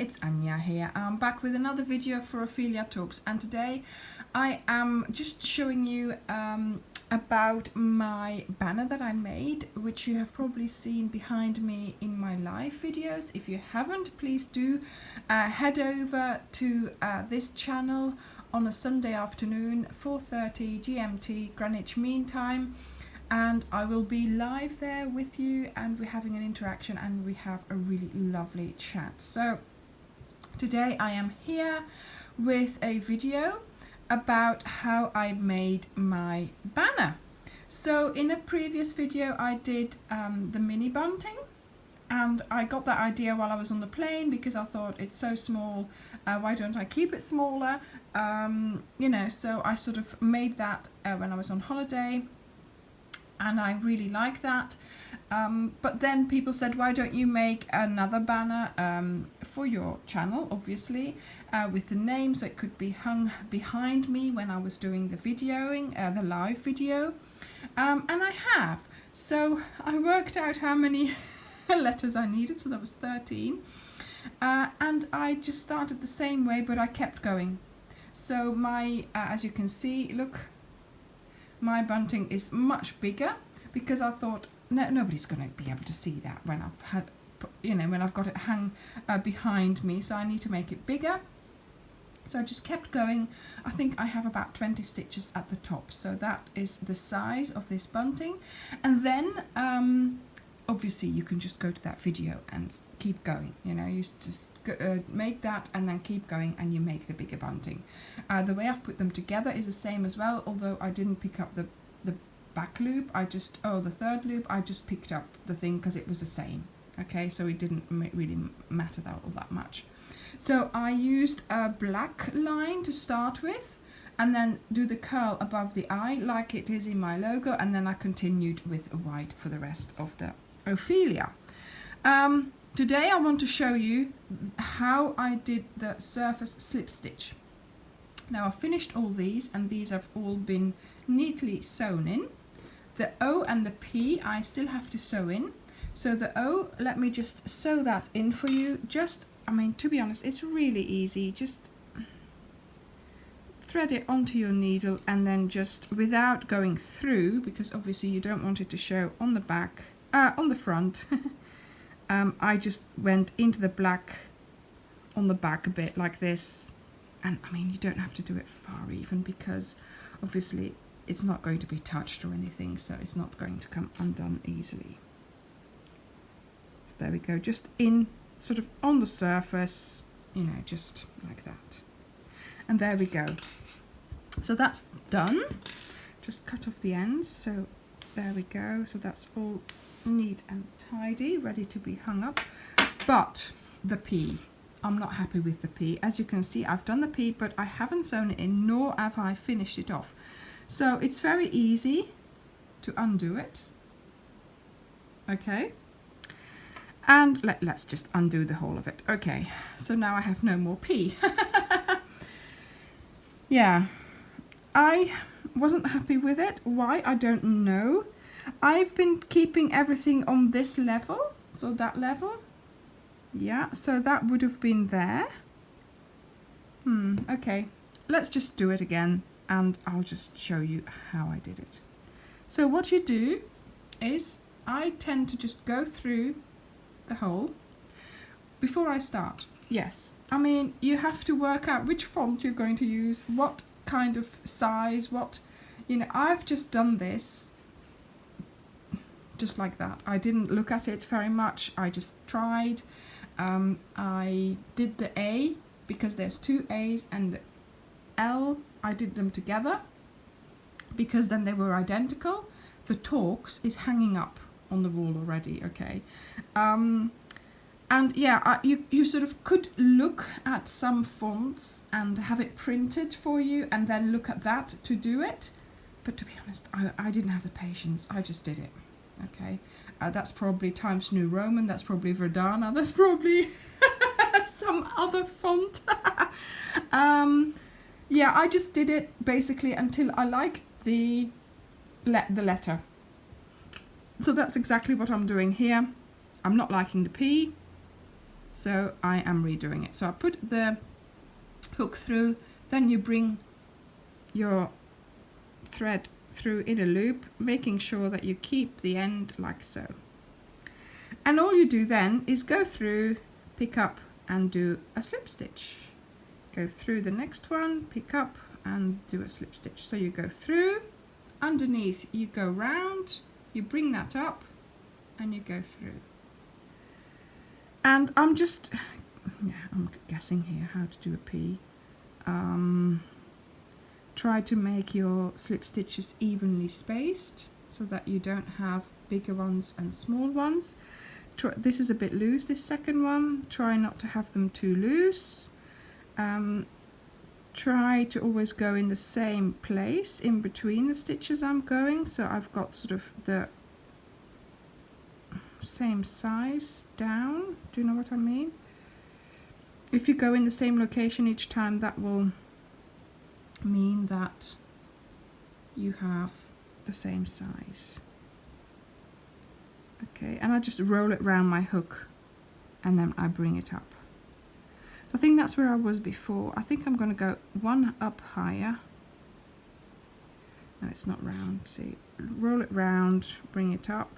it's Anya here. I'm back with another video for Ophelia Talks, and today I am just showing you about my banner that I made, which you have probably seen behind me in my live videos. If you haven't, please do head over to this channel on a Sunday afternoon, 4:30 GMT Greenwich Mean Time, and I will be live there with you, and we're having an interaction and we have a really lovely chat. So today I am here with a video about how I made my banner. So in a previous video I did the mini bunting, and I got that idea while I was on the plane because I thought it's so small, why don't I keep it smaller? You know, so I sort of made that when I was on holiday, and I really like that. But then people said, why don't you make another banner for your channel, obviously, with the name, so it could be hung behind me when I was doing the videoing, the live video. And I have. So I worked out how many letters I needed, so that was 13. And I just started the same way, but I kept going. So my, as you can see, look, my bunting is much bigger because I thought nobody's going to be able to see that when I've had, you know, when I've got it hung behind me. So I need to make it bigger. So I just kept going. I think I have about 20 stitches at the top. So that is the size of this bunting. And then obviously you can just go to that video and keep going. You know, you just make that and then keep going, and you make the bigger bunting. The way I've put them together is the same as well, although I didn't pick up the back loop. I just, the third loop, I just picked up the thing because it was the same. Okay, so it didn't really matter that much. So I used a black line to start with, and then do the curl above the eye like it is in my logo, and then I continued with a white for the rest of the Ophelia. Today I want to show you how I did the surface slip stitch. Now I've finished all these, and these have all been neatly sewn in. The O and the P I still have to sew in. So the O, let me just sew that in for you. Just, I mean, to be honest, it's really easy. Just thread it onto your needle, and then just without going through, because obviously you don't want it to show on the back, on the front. I just went into the black on the back a bit like this, and I mean, you don't have to do it far even, because obviously it's not going to be touched or anything, so it's not going to come undone easily. So there we go, just in sort of on the surface, you know, just like that. And there we go. So that's done. Just cut off the ends. So there we go. So that's all neat and tidy, ready to be hung up. But the P, I'm not happy with the P. As you can see, I've done the P, but I haven't sewn it in, nor have I finished it off. So it's very easy to undo it. Okay. And let's just undo the whole of it. Okay, so now I have no more P. Yeah, I wasn't happy with it. Why? I don't know. I've been keeping everything on this level, so that level. Yeah, so that would have been there. Okay, let's just do it again, and I'll just show you how I did it. So what you do is, I tend to just go through the hole before I start. Yes, I mean, you have to work out which font you're going to use, what kind of size, what, you know, I've just done this just like that. I didn't look at it very much, I just tried. I did the A because there's two A's, and the L, I did them together because then they were identical. The Talks is hanging up on the wall already, okay. And yeah, you sort of could look at some fonts and have it printed for you, and then look at that to do it. But to be honest, I didn't have the patience. I just did it. Okay, that's probably Times New Roman. That's probably Verdana. That's probably some other font. Yeah, I just did it basically until I liked the letter. So that's exactly what I'm doing here. I'm not liking the P. so I am redoing it. So I put the hook through, then you bring your thread through in a loop, making sure that you keep the end like so. And all you do then is go through, pick up and do a slip stitch. Go through the next one, pick up and do a slip stitch. So you go through, underneath you go round, you bring that up and you go through. And I'm guessing here how to do a P. Try to make your slip stitches evenly spaced so that you don't have bigger ones and small ones. This is a bit loose, this second one. Try not to have them too loose. Try to always go in the same place in between the stitches I'm going, so I've got sort of the same size down. Do you know what I mean? If you go in the same location each time, that will mean that you have the same size. Okay, and I just roll it around my hook and then I bring it up. So I think that's where I was before. I think I'm going to go one up higher. No, it's not round. See, roll it round, bring it up,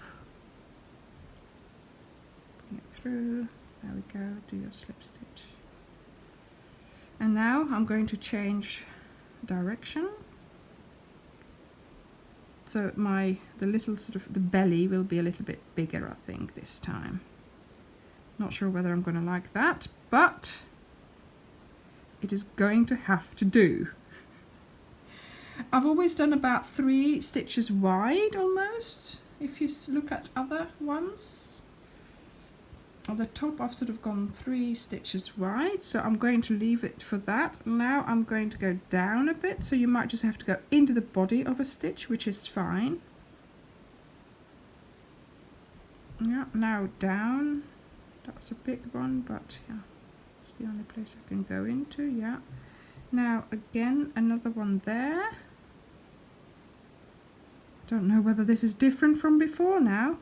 bring it through. There we go. Do your slip stitch. And now I'm going to change direction. So the little sort of the belly will be a little bit bigger, I think, this time. Not sure whether I'm going to like that, but it is going to have to do. I've always done about 3 stitches wide almost. If you look at other ones, at the top I've sort of gone 3 stitches wide, so I'm going to leave it for that. Now I'm going to go down a bit, so you might just have to go into the body of a stitch, which is fine. Yeah, now down. That's a big one, but yeah, it's the only place I can go into. Yeah. Now again, another one there. Don't know whether this is different from before now.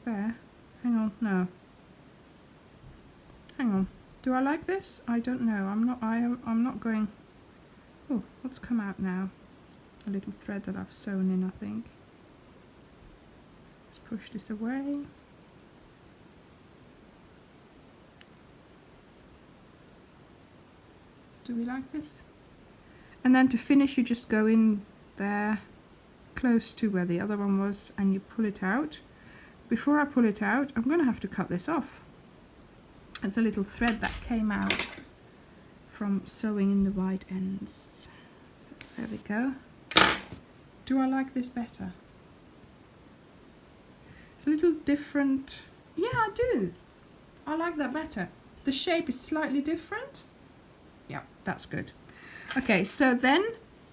There. Hang on. No. Hang on. Do I like this? I don't know. I'm not going. Oh, what's come out now? A little thread that I've sewn in, I think. Let's push this away. Do we like this? And then to finish, you just go in there, close to where the other one was, and you pull it out. Before I pull it out, I'm going to have to cut this off. It's a little thread that came out from sewing in the wide ends. So there we go. Do I like this better? It's a little different. Yeah, I do. I like that better. The shape is slightly different. Yeah, that's good. Okay, so then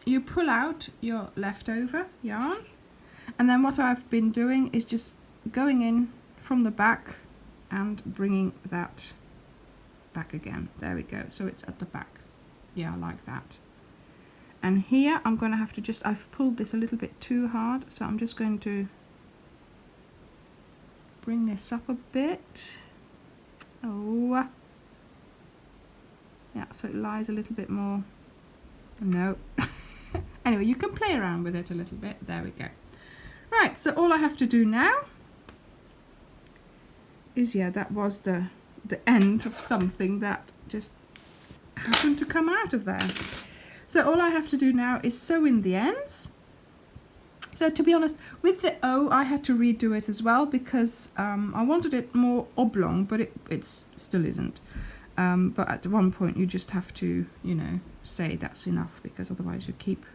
you pull out your leftover yarn, and then what I've been doing is just going in from the back and bringing that back again. There we go. So it's at the back. Yeah, I like that. And here I'm going to have to just, I've pulled this a little bit too hard, so I'm just going to bring this up a bit. Oh, yeah, so it lies a little bit more. No. Anyway, you can play around with it a little bit. There we go. Right, so all I have to do now is, yeah, that was the end of something that just happened to come out of there. So all I have to do now is sew in the ends. So to be honest, with the O, I had to redo it as well because I wanted it more oblong, but it still isn't. But at one point you just have to, you know, say that's enough, because otherwise you keep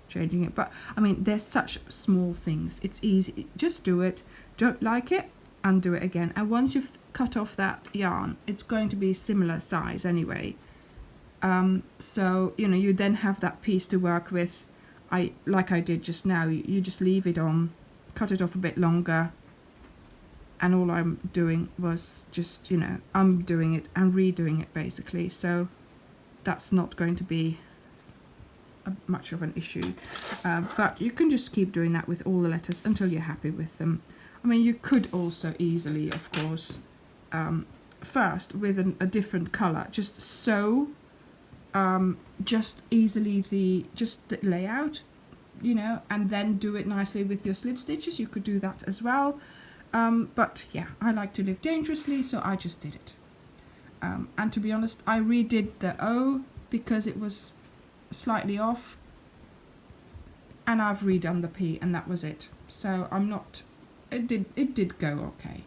changing it. But I mean, there's such small things. It's easy. Just do it. Don't like it, undo it again. And once you've cut off that yarn, it's going to be similar size anyway. So, you know, you then have that piece to work with. Like I did just now, you just leave it on, cut it off a bit longer, and all I'm doing was just, you know, I'm doing it and redoing it basically. So that's not going to be much of an issue, but you can just keep doing that with all the letters until you're happy with them. I mean, you could also easily, of course, first with a different colour, just sew just easily the layout, you know, and then do it nicely with your slip stitches. You could do that as well, but yeah, I like to live dangerously, so I just did it. And to be honest, I redid the O because it was slightly off, and I've redone the P, and that was it. So I'm not, it did go okay.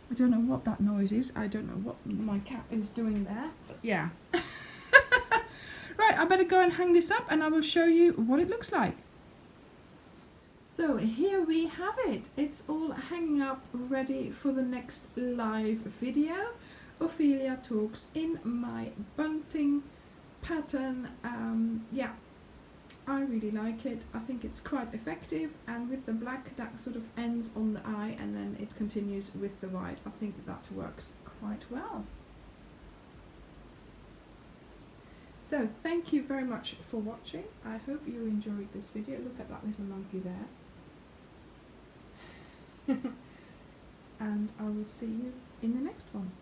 I don't know what that noise is. I don't know what my cat is doing there, but yeah. Right, I better go and hang this up, and I will show you what it looks like. So here we have it. It's all hanging up ready for the next live video. Ophelia talks in my bunting pattern. Yeah, I really like it. I think it's quite effective, and with the black that sort of ends on the eye and then it continues with the white. I think that works quite well. So thank you very much for watching. I hope you enjoyed this video. Look at that little monkey there. And I will see you in the next one.